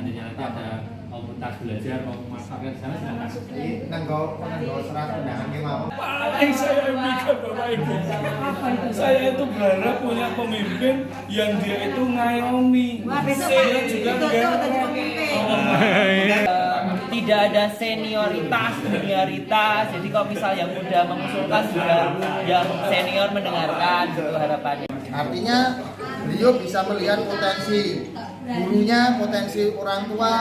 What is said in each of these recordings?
seandainya nanti ada maupun tas belajar maupun masker sana silakan. Nanggo serat undangannya mau. Paling saya mikir Bapak Ibu, saya itu berharap punya pemimpin yang dia itu ngayomi. Saya juga tidak ada senioritas, junioritas. Jadi kalau misal yang muda mengusulkan juga yang senior mendengarkan, gitu harapannya. Artinya beliau bisa melihat potensi gurunya, potensi orang tua,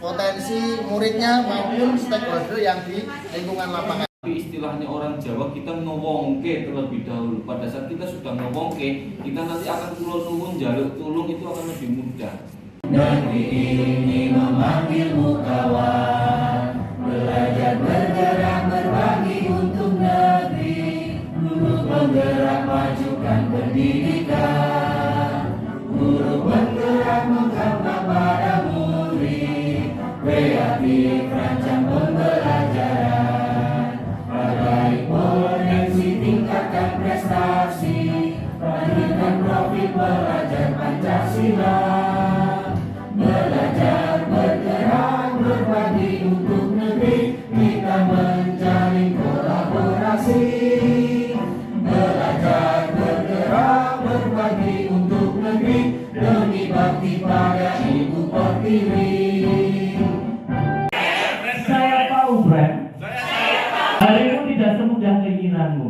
potensi muridnya maupun stakeholder yang di lingkungan lapangan. Tapi istilahnya orang Jawa kita ngowongke terlebih dahulu. Pada saat kita sudah ngowongke, kita nanti akan kula nuwun jaluk tulung itu akan lebih mudah. Negeri ini memanggilmu kawan, belajar bergerak berbagi untuk negeri, guru penggerak majukan pendidikan, guru penggerak mengkabar pada murid, kreatif rancang pembelajaran, ragai potensi tingkatkan prestasi, berikan profil belajar Pancasila. Belajar bergerak berbagi untuk negeri, kita menjalin kolaborasi. Belajar bergerak berbagi untuk negeri, demi bakti pada Ibu Pertiwi. Saya tahu, Bren. Harimu tidak semudah keinginanmu.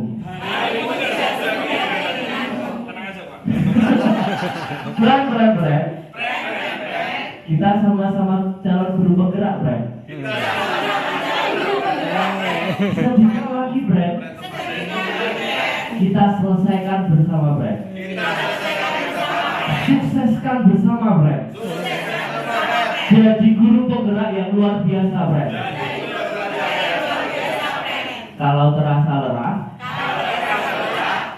Bren. Kita sama-sama calon guru penggerak, Bren. Sedikit lagi, Bren. Kita selesaikan bersama, Bren. Sukseskan bersama, Bren. Jadi guru penggerak yang luar biasa, Bren. Kalau terasa lelah,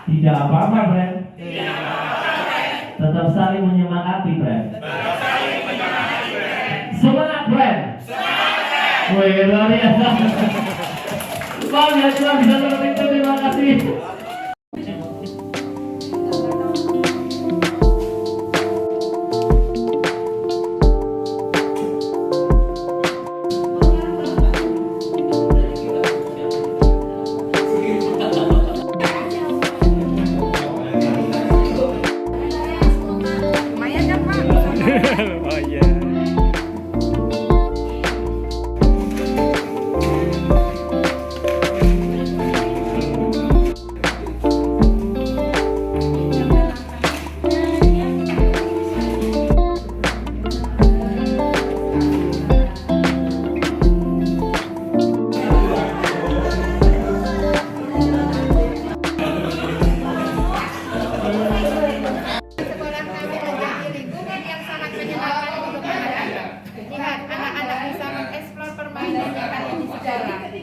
tidak apa-apa, Bren. Tetap saling menyemangati, Bren. Semangat, Bren. Wih, luar biasa. Bang, ya cuma bisa seperti itu. Terima kasih. Oh iya.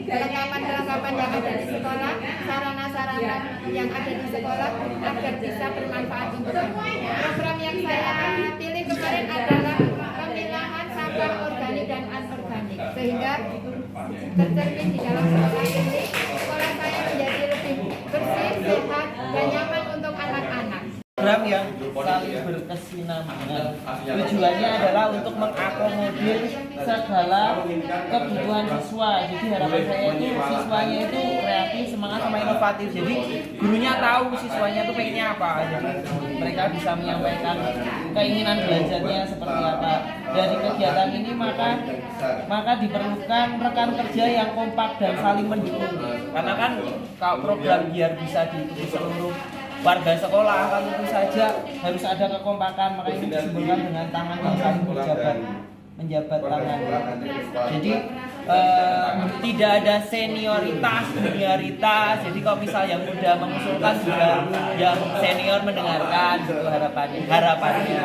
Kelengkapan yang ada di sekolah, sarana-sarana yang ada di sekolah agar bisa bermanfaat untuk program yang saya pilih kemarin adalah pemilahan sampah organik dan anorganik, sehingga tercermin di dalam sekolah ini sekolah saya menjadi lebih bersih, sehat, dan nyaman untuk anak-anak. Program yang saling berkesinambungan. Tujuannya adalah untuk mengakomodir segala kebutuhan siswa. Jadi harapan saya itu siswanya itu kreatif, semangat sama inovatif. Jadi gurunya tahu siswanya itu pengennya apa. Jadi mereka bisa menyampaikan keinginan belajarnya seperti apa. Dari kegiatan ini maka diperlukan rekan kerja yang kompak dan saling mendukung. Karena kan kalau program biar bisa diikuti seluruh warga sekolah kan tentu saja harus ada kekompakan, makanya ini disimpulkan dengan tangan yang saling menjabat tangan. Jadi tidak ada senioritas, junioritas. Jadi kalau misal yang muda mengusulkan juga yang senior mendengarkan, gitu harapannya.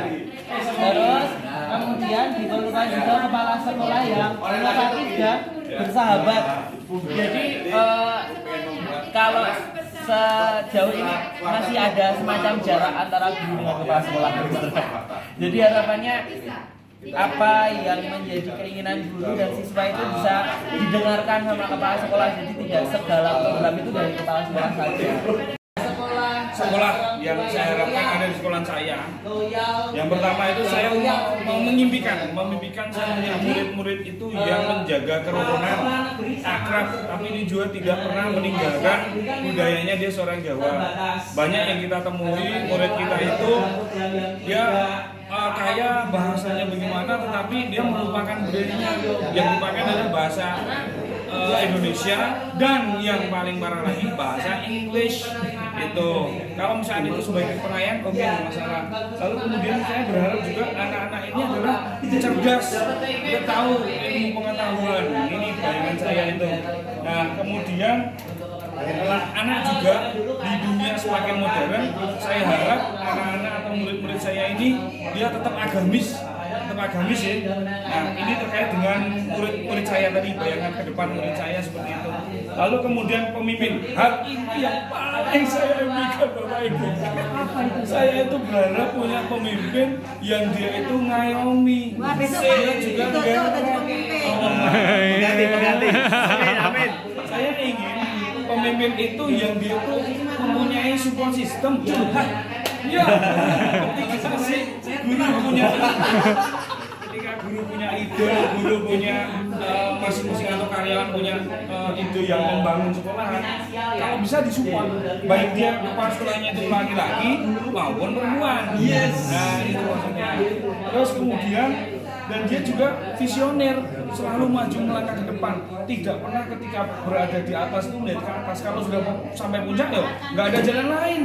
Terus kemudian diperlukan juga kepala sekolah yang inovatif dan bersahabat. Jadi kalau sejauh ini masih ada semacam jarak antara guru dengan kepala sekolah. Jadi harapannya apa yang menjadi keinginan guru dan siswa itu bisa didengarkan sama kepala sekolah. Jadi tidak segala program itu dari kepala sekolah saja. sekolah yang saya harapkan ada di sekolah saya. Yang pertama itu saya mau memimpikan saya punya murid-murid itu yang menjaga kerukunan, akrab, tapi ini juga tidak pernah meninggalkan budayanya. Dia seorang Jawa. Banyak yang kita temui murid kita itu dia kaya bahasanya bagaimana, tetapi dia melupakan budayanya. Yang dipakai adalah bahasa Indonesia dan yang paling parah lagi bahasa English itu. Kalau misalnya itu sebagai pengayaan, oke, masalah. Lalu kemudian saya berharap juga anak-anak ini adalah cerdas, dia tahu ilmu pengetahuan. Ini bayangan saya itu. Nah kemudian anak juga di dunia semakin modern, saya harap anak-anak atau murid-murid saya ini dia tetap agamis ya. Nah ini terkait dengan murid-murid saya tadi, bayangan ke depan murid saya seperti itu. Lalu kemudian pemimpin, hal ini yang paling saya impikan Bapak Ibu. Saya itu berharap punya pemimpin yang dia itu ngayomi. Saya juga amin. Saya ingin pemimpin itu yang dia itu mempunyai support system curhat. Ya, ketika guru punya ide, guru punya masing-masing atau karyawan punya ide yang membangun sekolahan, kalau bisa disupport, baik dia kepala sekolahnya itu laki-laki maupun perempuan. Nah itu maksudnya. Terus kemudian dan dia juga visioner, selalu maju melangkah ke depan, tidak pernah ketika berada di atas itu melihat ke atas. Kalau sudah sampai puncak ya nggak ada jalan lain.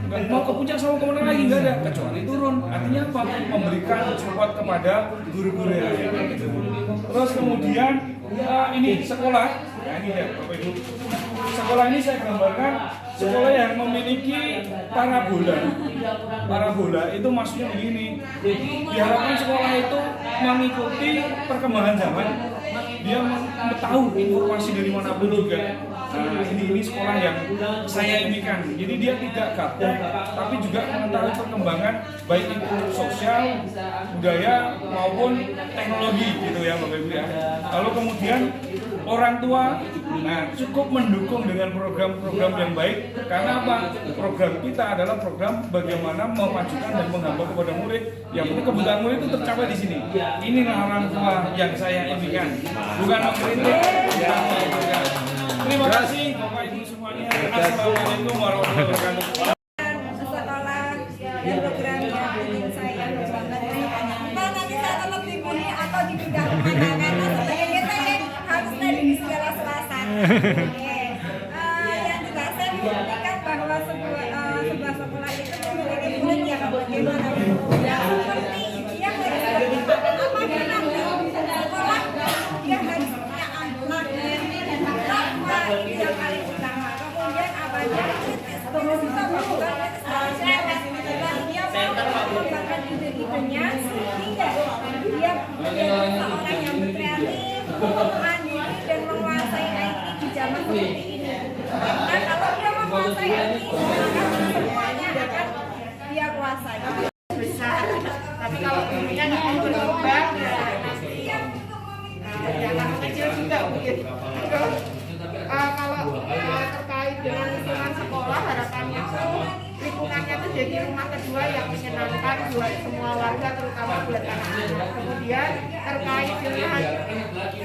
Mau ke puncak sama kemana lagi nggak ada kecuali turun. Artinya apa? Memberikan support kepada guru-guru yang ada. Terus kemudian ini sekolah. Nah ini ya Bapak Ibu. Sekolah ini saya gambarkan sekolah yang memiliki parabola. Parabola itu maksudnya begini. Diharapkan sekolah itu mengikuti perkembangan zaman. Dia tahu informasi dari manapun juga. Nah, ini sekolah yang saya impikan. Jadi dia tidak gabung, tapi juga mengetahui perkembangan baik itu sosial, budaya maupun teknologi gitu ya Bapak Ibu ya. Lalu kemudian orang tua, nah cukup mendukung dengan program-program yang baik. Karena apa? Program kita adalah program bagaimana memajukan dan menghamba kepada murid. Yang penting kebutuhan murid itu tercapai di sini. Inilah orang tua yang saya impikan. Bukan mengkritik, bukan mengkritik. Terima kasih Bapak Ibu semuanya. Assalamualaikum warahmatullahi wabarakatuh. Sekolah dan program yang ingin saya kembangkan. Entah nanti saya tetap di Buni atau di bidang mana, karena sebagai saya harus tadi di segala selasan. Yang juga saya membuktikan bahwa sebuah sekolah itu memiliki murid yang bagaimana seperti dia harus berbicara apapun sekolah, dia harus punya akhlak. Ini yang paling utama. Kemudian apa aja bisa melakukan dia mengembangkan ide-idenya sehingga dia menjadi seorang yang berkreatif, mandiri dan menguasai IT di zaman seperti ini. Nah kalau dia menguasai IT, maka semuanya akan dia kuasai. Besar, tapi kalau gurunya nggak mau berkembang, nanti jangan kecil juga mungkin. Kalau terkait dengan lingkungan sekolah, harapannya lingkungannya itu jadi rumah kedua yang menyenangkan buat semua warga, terutama buat anak-anak. Kemudian terkait dengan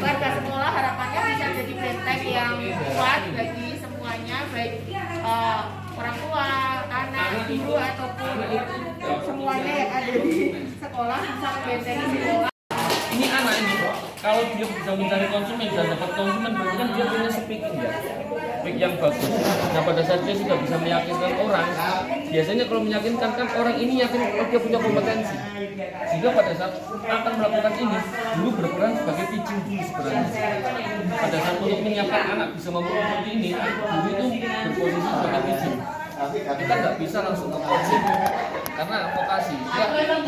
warga sekolah, harapannya bisa jadi benteng yang kuat bagi semuanya, baik orang tua, anak, guru ataupun semuanya yang ada di sekolah bisa membentengi sekolah. Ini anak ini kalau dia bisa mencari konsumen dan dapat konsumen, berarti kan dia punya speaking ya, speak yang bagus. Nah pada saat dia sudah bisa meyakinkan orang, biasanya kalau meyakinkan kan orang ini yakin dia punya kompetensi, sehingga pada saat akan melakukan ini, guru berperan sebagai teaching dulu sebenarnya. Pada saat untuk menyiapkan anak bisa memperoleh seperti ini, guru itu berposisi sebagai teaching. Kita nggak bisa langsung ke coaching karena vokasi.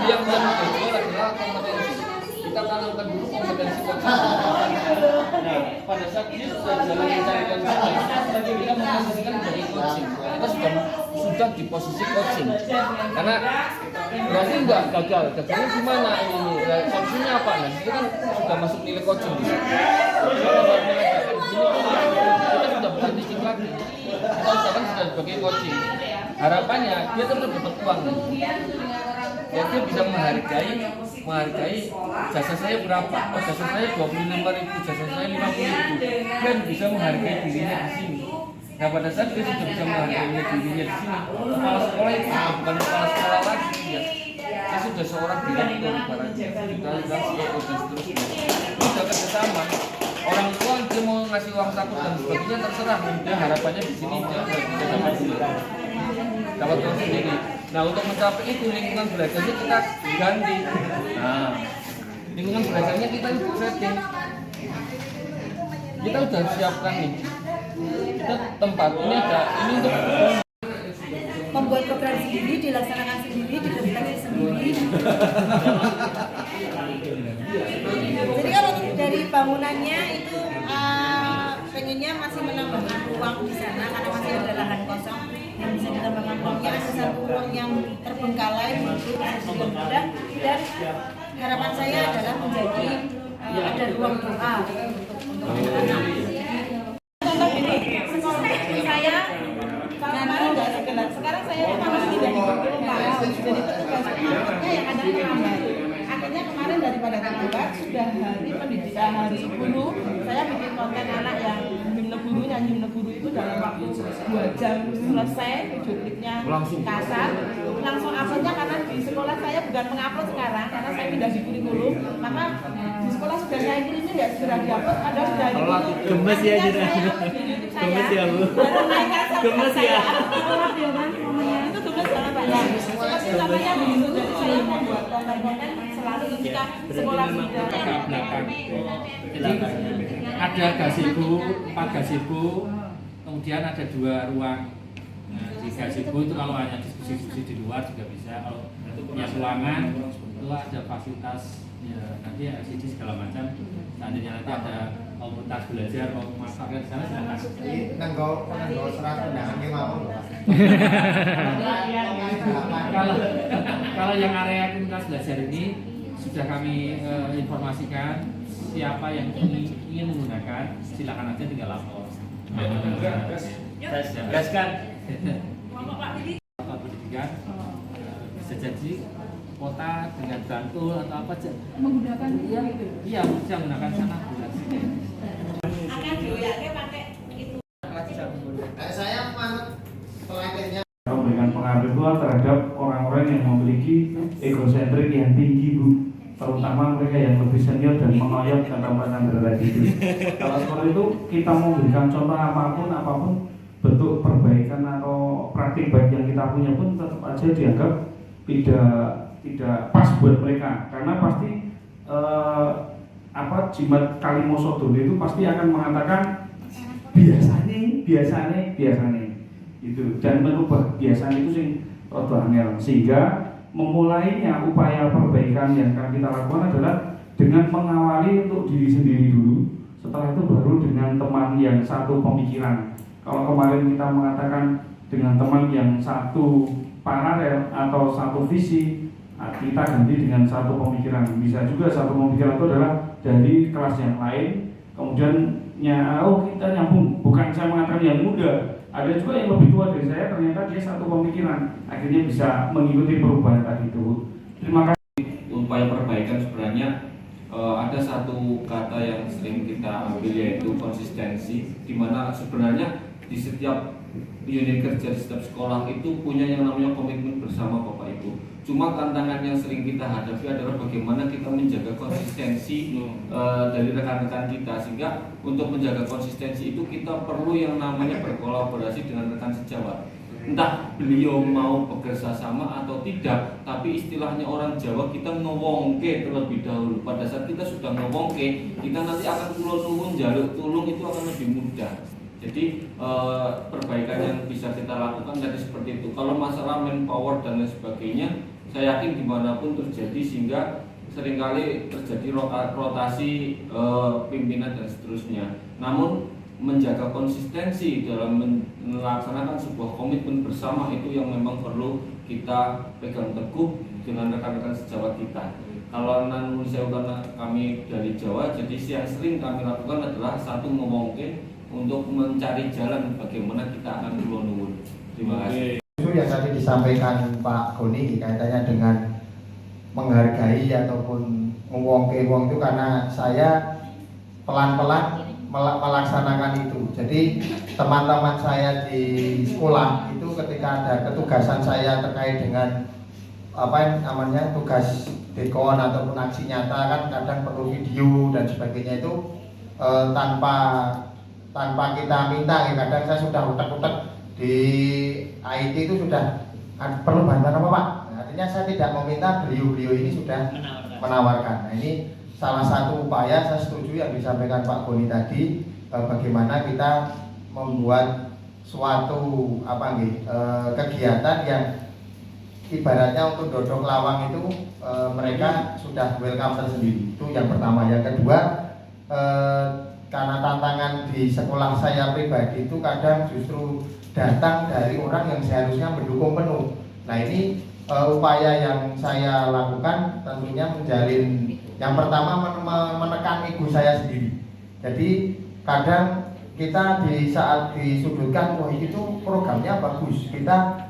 Yang betul adalah kompetensi. Kita tanamkan dulu kompetensi coaching. Nah, pada saat dia sudah jalan mencari konsumen, kita memposisikan menjadi coaching. Kita sudah di posisi coaching. Karena berarti nggak gagal. Gagalnya gimana ini? Solusinya apa? Nah, itu kan sudah masuk nilai coaching. Kalau kita sudah bukan teaching lagi. Kita usahakan sudah sebagai coaching. harapannya dia tetap dapat uang. Ya dia bisa menghargai jasa saya berapa, oh jasa saya 25.000, jasa saya 50.000, dia bisa menghargai dirinya di sini. Nah pada saat dia sudah bisa menghargai dirinya di sini, kepala sekolah itu bukan kepala sekolah lagi dia sudah seorang direktur ibaratnya, sudah CEO dan seterusnya. Sudah kerjasama. Orang tua dia mau ngasih uang saku dan sebagainya terserah, dia harapannya di sini dia bisa dapat uang sendiri. Nah untuk mencapai itu lingkungan belajarnya kita ganti. Nah lingkungan belajarnya kita setting. Kita udah siapkan nih. Kita tempat ini ada ini untuk membuat program sendiri, dilaksanakan sendiri, dideteksi sendiri. Jadi kalau dari bangunannya itu pengennya masih menambahkan ruang di sana karena masih ada lahan kosong yang bisa ditambahkan ruangnya. Ada satu ruang yang terbengkalai itu mudah, dan harapan saya adalah menjadi ada ruang doa untuk anak-anak. Contoh ini, saya kemarin nggak sekedar, sekarang saya malah tidak di jadi tugasnya yang ada terlambat. Akhirnya kemarin daripada terlambat sudah hari pendidikan hari guru, saya bikin konten anak yang himne guru, nyanyi himne guru itu dalam waktu 2 jam selesai, video klipnya kasar, langsung uploadnya karena di sekolah saya bukan mengupload sekarang karena saya pindah di kurikulum, maka di sekolah sudah saya kirimin nggak segera diupload, ada sudah di gemes ya jadi gemes ya Bu, gemes ya itu tugas banget Pak ya. Seperti namanya begitu, jadi saya membuat konten-konten selalu ketika sekolah sudah. Jadi ada gazebo, 4 gazebo, kemudian ada 2 ruang. Nah, di gazebo itu kalau hanya diskusi-diskusi di luar juga bisa. Kalau punya ruangan itu ada fasilitas ya, nanti LCD segala macam. Seandainya nanti ada komunitas belajar mau masaknya di sana silakan. Jadi nanggo serat undangannya mau. Kalau yang area komunitas belajar ini sudah kami informasikan siapa yang ingin menggunakan, silakan aja tinggal lapor. gaskan Pendidikan bisa jadi kota dengan Bantul atau apa aja Menggunakan iya bisa menggunakan sana. akan dioyaknya pakai itu. Saya pelajarnya memberikan pengaruh terhadap orang-orang yang memiliki egosentrik yang tinggi Bu, terutama mereka yang lebih senior dan mengoyok kata Pak Chandra tadi itu. Kalau seperti itu kita memberikan contoh apapun bentuk perbaikan atau praktik baik yang kita punya pun tetap aja dianggap tidak pas buat mereka, karena pasti jimat Kalimosodono itu pasti akan mengatakan biasanya itu, dan merubah biasanya itu sing rada angel, sehingga memulainya upaya perbaikan yang akan kita lakukan adalah dengan mengawali untuk diri sendiri dulu, setelah itu baru dengan teman yang satu pemikiran. Kalau kemarin kita mengatakan dengan teman yang satu paralel atau satu visi, kita ganti dengan satu pemikiran. Bisa juga satu pemikiran itu adalah dari kelas yang lain, kemudian kita nyambung, bukan saya mengatakan yang muda, ada juga yang lebih tua dari saya, ternyata dia satu pemikiran, akhirnya bisa mengikuti perubahan tadi itu. Terima kasih. Upaya perbaikan sebenarnya ada satu kata yang sering kita ambil yaitu konsistensi, di mana sebenarnya di setiap unit kerja, di setiap sekolah itu punya yang namanya komitmen bersama Bapak Ibu. Cuma tantangan yang sering kita hadapi adalah bagaimana kita menjaga konsistensi dari rekan-rekan kita, sehingga untuk menjaga konsistensi itu kita perlu yang namanya berkolaborasi dengan rekan sejawat. Entah beliau mau bekerja sama atau tidak, tapi istilahnya orang Jawa kita ngewongke terlebih dahulu. Pada saat kita sudah ngewongke, kita nanti akan kula nuwun jaluk tulung itu akan lebih mudah. Jadi perbaikan yang bisa kita lakukan tadi seperti itu. Kalau masalah manpower dan lain sebagainya, saya yakin dimanapun terjadi, sehingga seringkali terjadi rotasi pimpinan dan seterusnya. Namun menjaga konsistensi dalam melaksanakan sebuah komitmen bersama itu yang memang perlu kita pegang teguh dengan rekan-rekan sejawat kita. Kalau nan karena kami dari Jawa, jadi yang sering kami lakukan adalah satu ngomongke untuk mencari jalan bagaimana kita akan nuwun. Terima kasih. yang tadi disampaikan Pak Goni kaitannya dengan menghargai ataupun ngewongke wong itu, karena saya pelan-pelan melaksanakan itu. Jadi teman-teman saya di sekolah itu ketika ada ketugasan saya terkait dengan apa namanya tugas dekon ataupun aksi nyata, kan kadang perlu video dan sebagainya itu tanpa kita minta, kadang saya sudah utek-utek di IT itu sudah perlu bantuan apa Pak? Nah, artinya saya tidak meminta, beliau-beliau ini sudah menawarkan. Nah, ini salah satu upaya, saya setuju yang disampaikan Pak Goni tadi, bagaimana kita membuat suatu kegiatan yang ibaratnya untuk dodok lawang itu mereka sudah welcome tersendiri. Itu yang pertama. Yang kedua, karena tantangan di sekolah saya pribadi itu kadang justru datang dari orang yang seharusnya mendukung penuh. Nah, ini upaya yang saya lakukan tentunya menjalin, yang pertama menekan ego saya sendiri. Jadi kadang kita di saat disudutkan, wah itu programnya bagus, kita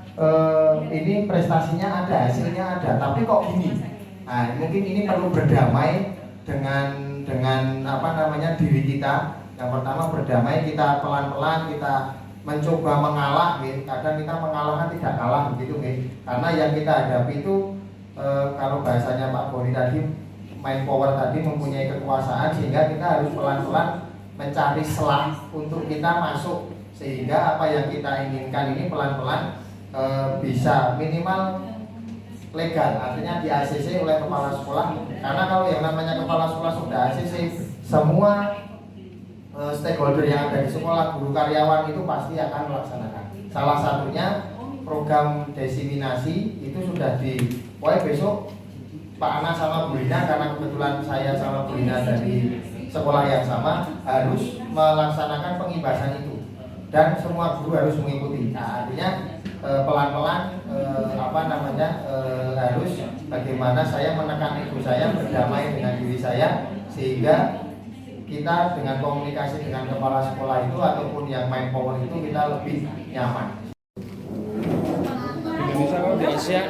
ini prestasinya ada, hasilnya ada, tapi kok gini? Nah, mungkin ini perlu berdamai dengan apa namanya diri kita. Yang pertama berdamai, kita pelan-pelan kita mencoba mengalah, kadang kita mengalah kan tidak kalah begitu, karena yang kita hadapi itu kalau bahasanya Pak Goni tadi, main power tadi, mempunyai kekuasaan, sehingga kita harus pelan-pelan mencari selang untuk kita masuk, sehingga apa yang kita inginkan ini pelan-pelan bisa minimal legal, artinya di ACC oleh kepala sekolah. Karena kalau yang namanya kepala sekolah sudah ACC, semua stakeholder yang ada di sekolah, guru, karyawan itu pasti akan melaksanakan. Salah satunya program desiminasi itu sudah besok Pak Ana sama Bu Lina, karena kebetulan saya sama Bu Lina dari sekolah yang sama, harus melaksanakan pengibasan itu dan semua guru harus mengikuti. Nah, artinya pelan-pelan harus bagaimana saya menekan ego saya, berdamai dengan diri saya, sehingga kita dengan komunikasi dengan kepala sekolah itu ataupun yang main power itu kita lebih nyaman. Indonesia